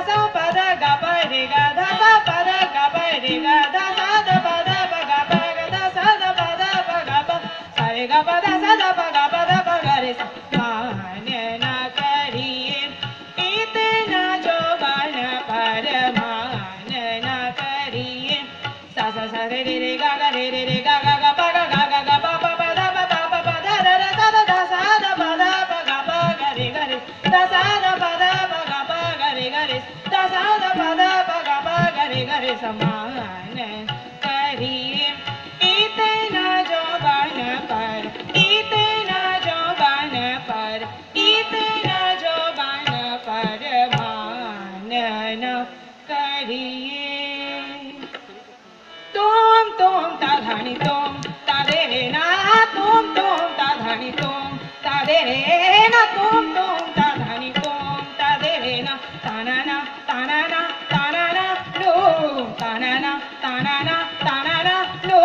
sa pa da ga pa re ga da sa pa da ga pa re ga da sa da pa da pa ga pa ga da sa da pa da pa ga pa sa re ga pa da sa da pa ga pa da pa ga re sa मान ना करिए इतना जो बन पर मान ना करिए सा सा सा रे गा रे गा गा पा गा पा पा दा पा दा दा दा सा दा सा दा पा दा पा गा रे दा सा दा पा दा पा गा रे दा सा दा पा दा पा गा रे समान करिए इतना जो बन पर इतना जो बन पर इतना जो बन पर मान न करिए तुम ता धनी तुम ता दे रे ना तुम ता धनी तुम ता दे रे ना तुम ता धनी तुम ता दे रे ना ताना ना ताना ना ताना ना लो ताना ना ताना ना ताना ना लो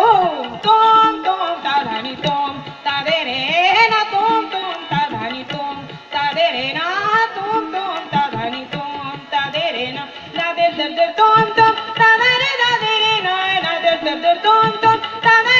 तुम ता धनी तुम ता दे रे ना तुम ता धनी तुम ता दे रे ना तुम ता धनी तुम ता दे रे ना दे तुम ता दे रे ना दे रे ना दे तुम ता